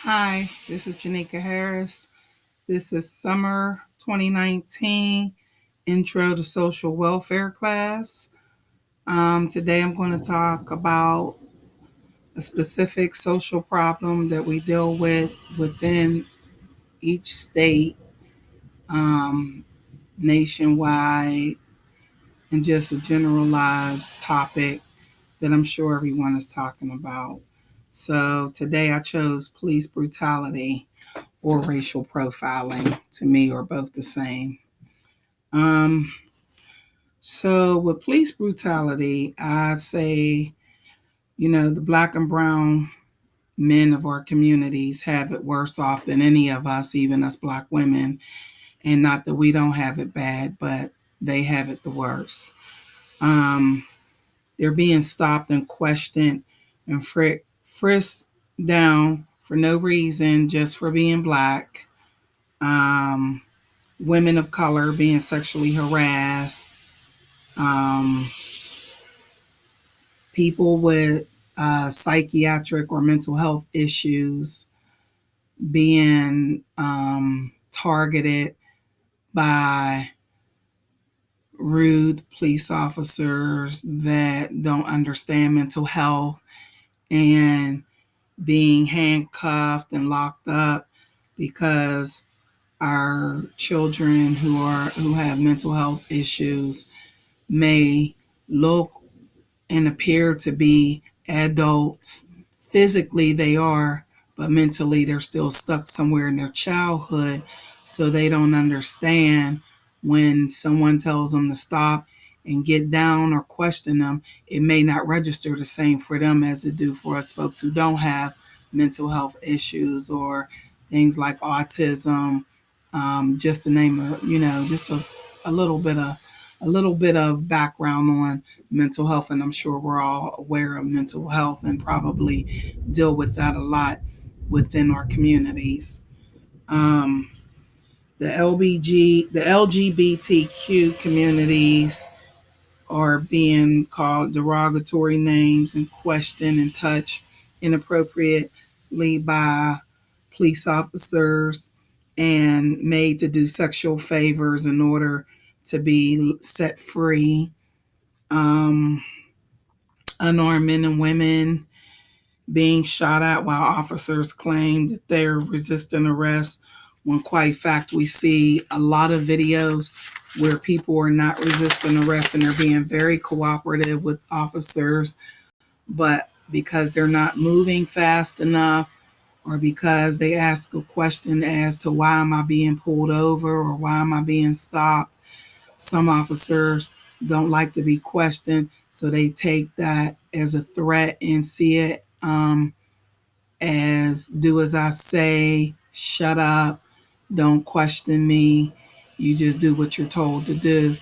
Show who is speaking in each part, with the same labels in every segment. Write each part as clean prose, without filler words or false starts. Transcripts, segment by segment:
Speaker 1: Hi, this is Janika Harris. This is summer 2019 intro to social welfare class. Today I'm going to talk about a specific social problem that we deal with within each state, um, nationwide, and just a generalized topic that I'm sure everyone is talking about. So today I chose police brutality or racial profiling. To me, are both the same. Um, so with police brutality, I say, the black and brown men of our communities have it worse off than any of us, even us black women. And not that we don't have it bad, but they have it the worst. Um, they're being stopped and questioned and frisked down for no reason, just for being black. Um, Women of color being sexually harassed, um, people with psychiatric or mental health issues being targeted by rude police officers that don't understand mental health and being handcuffed and locked up because our children who have mental health issues may look and appear to be adults. Physically, they are, but mentally, they're still stuck somewhere in their childhood. So they don't understand when someone tells them to stop and get down or question them. It may not register the same for them as it do for us folks who don't have mental health issues or things like autism. Just to name just a little bit of background on mental health, and I'm sure we're all aware of mental health and probably deal with that a lot within our communities. Um, the LGBTQ communities are being called derogatory names and questioned and touched inappropriately by police officers and made to do sexual favors in order to be set free. Um, Unarmed men and women being shot at while officers claim that they're resisting arrest, when quite fact we see a lot of videos where people are not resisting arrest and they're being very cooperative with officers, but because they're not moving fast enough or because they ask a question as to why am I being pulled over or why am I being stopped, some officers don't like to be questioned, so they take that as a threat and see it as do as I say, shut up, don't question me, you just do what you're told to do.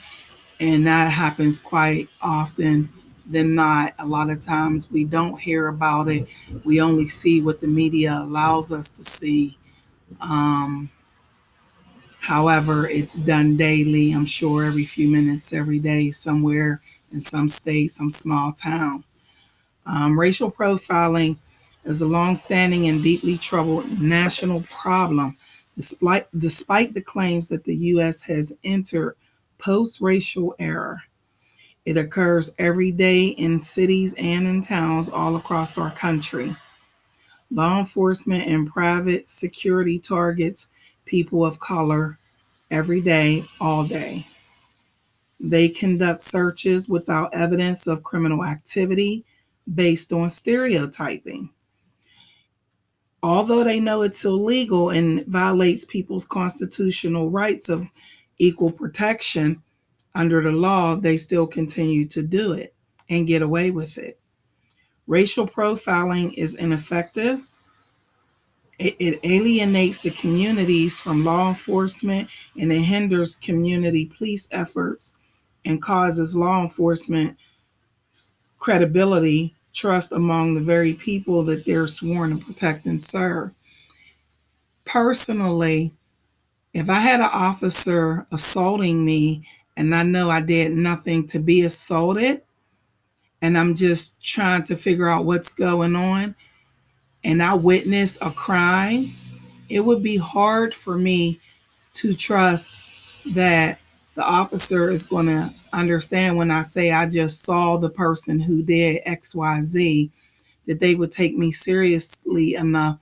Speaker 1: And that happens quite often than not. A lot of times we don't hear about it, we only see what the media allows us to see. Um, However, it's done daily, I'm sure every few minutes, every day, somewhere in some state, some small town. Racial profiling is a long-standing and deeply troubled national problem, despite the claims that the U.S. has entered post-racial era. It occurs every day in cities and in towns all across our country. Law enforcement and private security targets people of color every day, all day. They conduct searches without evidence of criminal activity based on stereotyping. Although they know it's illegal and violates people's constitutional rights of equal protection under the law, they still continue to do it and get away with it. Racial profiling is ineffective. It alienates the communities from law enforcement and it hinders community police efforts and causes law enforcement credibility, trust among the very people that they're sworn to protect and serve. Personally, if I had an officer assaulting me and I know I did nothing to be assaulted and I'm just trying to figure out what's going on, and I witnessed a crime, it would be hard for me to trust that the officer is going to understand when I say I just saw the person who did XYZ, that they would take me seriously enough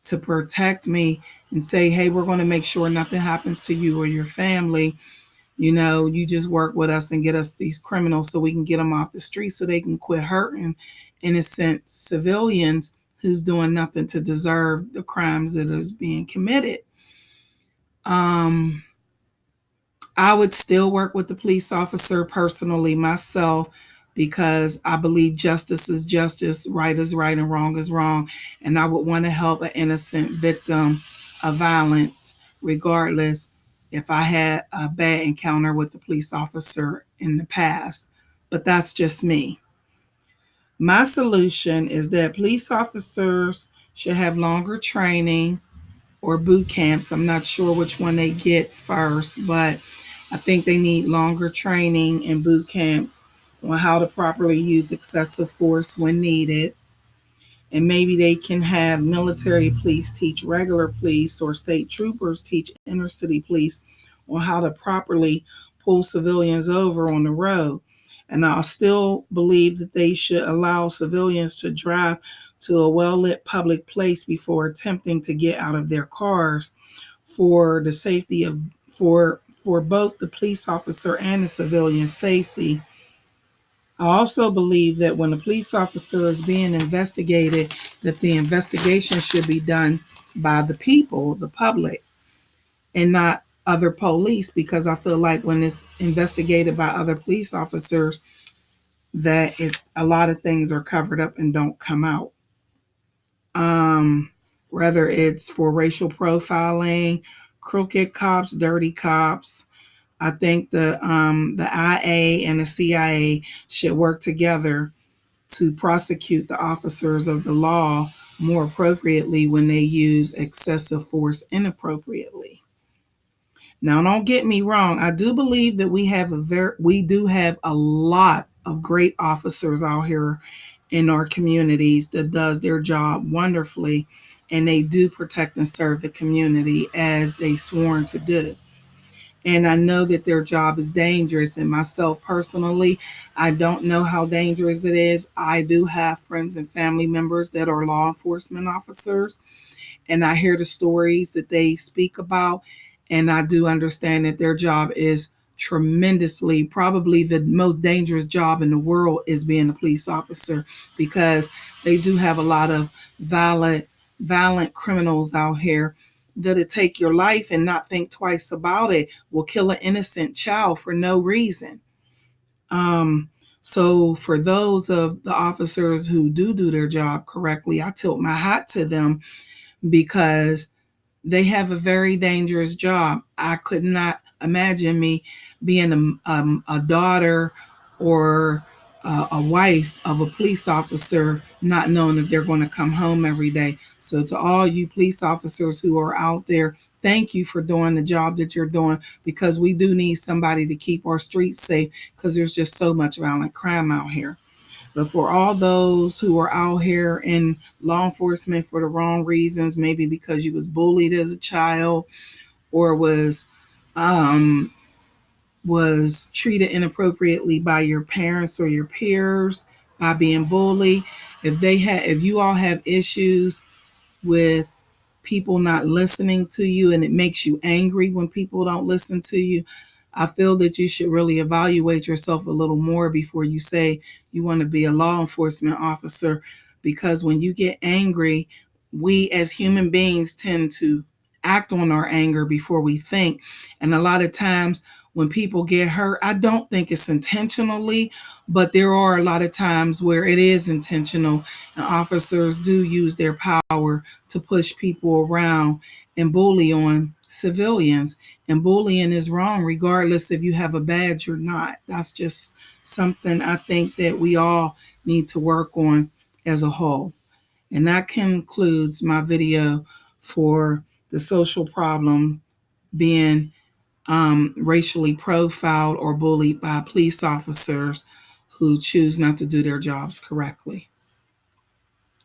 Speaker 1: to protect me and say, hey, we're going to make sure nothing happens to you or your family. You just work with us and get us these criminals so we can get them off the street so they can quit hurting innocent civilians who's doing nothing to deserve the crimes that is being committed. Um, I would still work with the police officer personally myself because I believe justice is justice, right is right, and wrong is wrong. And I would want to help an innocent victim of violence, regardless if I had a bad encounter with the police officer in the past. But that's just me. My solution is that police officers should have longer training or boot camps. I'm not sure which one they get first, but I think they need longer training and boot camps on how to properly use excessive force when needed. And maybe they can have military police teach regular police or state troopers teach inner city police on how to properly pull civilians over on the road. And I still believe that they should allow civilians to drive to a well lit public place before attempting to get out of their cars for the safety of for both the police officer and the civilian safety. I also believe that when a police officer is being investigated, that the investigation should be done by the people, the public, and not other police, because I feel like when it's investigated by other police officers, that a lot of things are covered up and don't come out. Um, Whether it's for racial profiling, crooked cops, dirty cops, I think the IA and the CIA should work together to prosecute the officers of the law more appropriately when they use excessive force inappropriately. Now, don't get me wrong. I do believe that we do have a lot of great officers out here in our communities that does their job wonderfully, and they do protect and serve the community as they sworn to do. And I know that their job is dangerous. And myself personally, I don't know how dangerous it is. I do have friends and family members that are law enforcement officers, and I hear the stories that they speak about. And I do understand that their job is tremendously, probably the most dangerous job in the world is being a police officer, because they do have a lot of violent criminals out here that'll take your life and not think twice about it, will kill an innocent child for no reason. Um, so for those of the officers who do their job correctly, I tilt my hat to them, because they have a very dangerous job. I could not imagine me being a daughter or a wife of a police officer, not knowing if they're going to come home every day. So, to all you police officers who are out there, thank you for doing the job that you're doing, because we do need somebody to keep our streets safe, because there's just so much violent crime out here. But for all those who are out here in law enforcement for the wrong reasons, maybe because you was bullied as a child or um, was treated inappropriately by your parents or your peers by being bullied, if you all have issues with people not listening to you and it makes you angry when people don't listen to you, I feel that you should really evaluate yourself a little more before you say you want to be a law enforcement officer. Because when you get angry, we as human beings tend to act on our anger before we think. And a lot of times when people get hurt, I don't think it's intentionally, but there are a lot of times where it is intentional, and officers do use their power to push people around and bully on civilians. And bullying is wrong, regardless if you have a badge or not. That's just something I think that we all need to work on as a whole. And that concludes my video for the social problem being racially profiled or bullied by police officers who choose not to do their jobs correctly.